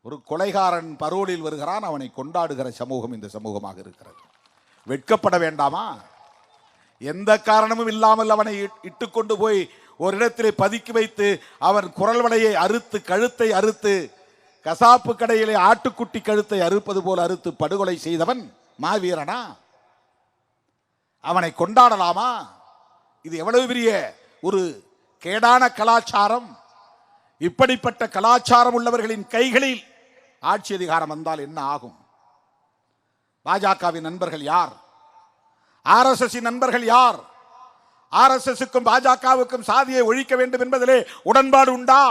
ஒரு கொலைகாரன் பரோலில் வருகிறான், அவனை கொண்டாடுகிற சமூகம் இந்த சமூகமாக இருக்கிறது. வெட்கப்பட வேண்டாமா? எந்த காரணமும் இல்லாமல் அவனை இட்டுக்கொண்டு போய் ஒரு இடத்திலே பதுக்கி வைத்து அவன் குரல் வளையை அறுத்து கழுத்தை அறுத்து கசாப்பு கடையிலே ஆட்டுக்குட்டி கழுத்தை அறுப்பது போல அறுத்து படுகொலை செய்தவன் மாவீரனா? அவனை கொண்டாடலாமா? இது எவ்வளவு பெரிய ஒரு கேடான கலாச்சாரம். இப்படிப்பட்ட கலாச்சாரம் உள்ளவர்களின் கைகளில் ஆட்சி அதிகாரம் வந்தால் என்ன ஆகும்? பாஜகவின் நண்பர்கள் யார்? RSS நண்பர்கள் யார்? RSSக்கும் பாஜகவுக்கும் சாதியை ஒழிக்க வேண்டும் என்பதிலே உடன்பாடு உண்டா?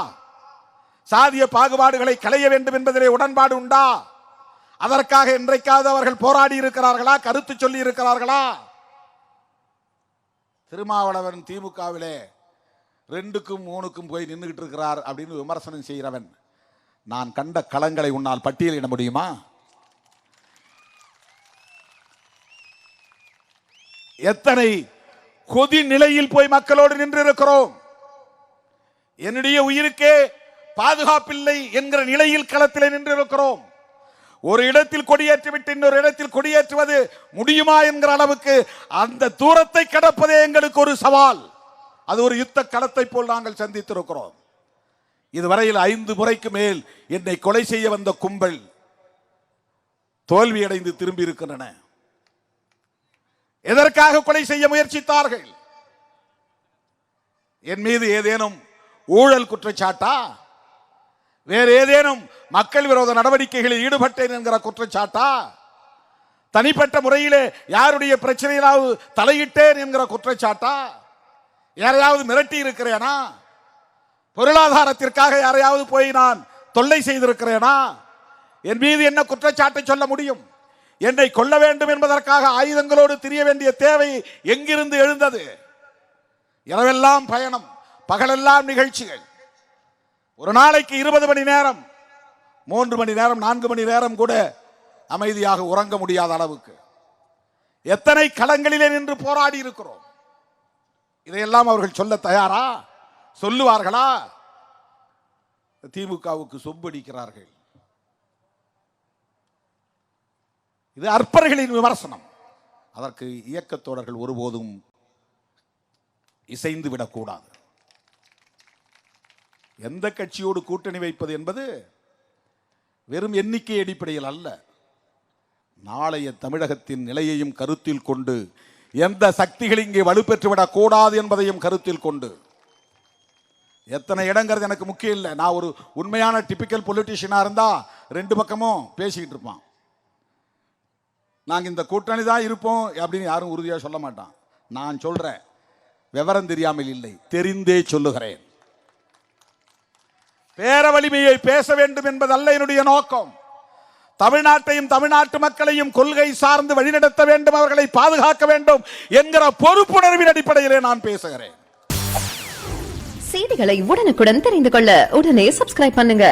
சாதிய பாகுபாடுகளை களைய வேண்டும் என்பதிலே உடன்பாடு உண்டா? அதற்காக இன்றைக்காவது அவர்கள் போராடி இருக்கிறார்களா? கருத்து சொல்லி இருக்கிறார்களா? திருமாவளவன் திமுகவிலே 2க்கும் 3க்கும் போய் நின்றுகிட்டு இருக்கிறார் அப்படின்னு விமர்சனம் செய்கிறவன், நான் கண்ட களங்களை உன்னால் பட்டியலிட முடியுமா? எத்தனை கொதி நிலையில் போய் மக்களோடு நின்று இருக்கிறோம். என்னுடைய உயிருக்கே பாதுகாப்பில்லை என்கிற நிலையில் களத்திலே நின்று இருக்கிறோம். ஒரு இடத்தில் கொடியேற்றிவிட்டு இன்னொரு இடத்தில் கொடியேற்றுவது முடியுமா என்கிற அளவுக்கு அந்த தூரத்தை கடப்பதே எங்களுக்கு ஒரு சவால். அது ஒரு யுத்த களத்தை போல் நாங்கள் சந்தித்திருக்கிறோம். இதுவரையில் 5 முறைக்கு மேல் என்னை கொலை செய்ய வந்த கும்பல் தோல்வியடைந்து திரும்பி இருக்கின்றன. எதற்காக கொலை செய்ய முயற்சித்தார்கள்? என் மீது ஏதேனும் ஊழல் குற்றச்சாட்டா? வேறு ஏதேனும் மக்கள் விரோத நடவடிக்கைகளில் ஈடுபட்டேன் என்கிற குற்றச்சாட்டா? தனிப்பட்ட முறையிலே யாருடைய பிரச்சனையிலாவது தலையிட்டேன் என்கிற குற்றச்சாட்டா? யாரையாவது மிரட்டி இருக்கிறேனா? பொருளாதாரத்திற்காக யாரையாவது போய் நான் தொல்லை செய்திருக்கிறேனா? என் மீது என்ன குற்றச்சாட்டை சொல்ல முடியும்? என்னை கொல்ல வேண்டும் என்பதற்காக ஆயுதங்களோடு திரிய வேண்டிய தேவை எங்கிருந்து எழுந்தது? இரவெல்லாம் பயணம், பகலெல்லாம் நிகழ்ச்சிகள். ஒரு நாளைக்கு 20 மணி நேரம், 3 மணி நேரம், 4 மணி நேரம் கூட அமைதியாக உறங்க முடியாத அளவுக்கு எத்தனை களங்களிலே நின்று போராடி இருக்கிறோம். இதையெல்லாம் அவர்கள் சொல்ல தயாரா? சொல்லுவார்களா? திமுகவுக்கு சொம்படிக்கிறார்கள். இது அற்பர்களின் விமர்சனம். அதற்கு இயக்கத்தோழர்கள் ஒருபோதும் இசைந்து விடக்கூடாது. எந்த கட்சியோடு கூட்டணி வைப்பது என்பது வெறும் எண்ணிக்கை அடிப்படையில் அல்ல. நாளைய தமிழகத்தின் நிலையையும் கருத்தில் கொண்டு, எந்த சக்திகள் இங்கே வலுப்பெற்றுவிடக் கூடாது என்பதையும் கருத்தில் கொண்டு, எத்தனை இடங்கிறது எனக்கு முக்கியம் இல்லை. நான் ஒரு உண்மையான டிபிக்கல் பொலிட்டிஷியனா இருந்தா 2 பக்கமும் பேசிக்கிட்டு இருப்பான். நாங்கள் இந்த கூட்டணி தான் இருப்போம் அப்படின்னு யாரும் உறுதியாக சொல்ல மாட்டான். நான் சொல்றேன், விவரம் தெரியாமல் இல்லை, தெரிந்தே சொல்லுகிறேன். பேர வலிமையை பேச வேண்டும் என்பதல்ல என்னுடைய நோக்கம். தமிழ்நாட்டையும் தமிழ்நாட்டு மக்களையும் கொள்கை சார்ந்து வழிநடத்த வேண்டும், அவர்களை பாதுகாக்க வேண்டும் என்கிற பொறுப்புணர்வின் அடிப்படையிலே நான் பேசுகிறேன். செய்திகளை உடனுக்குடன் தெரிந்து கொள்ள உடனே சப்ஸ்கிரைப் பண்ணுங்க.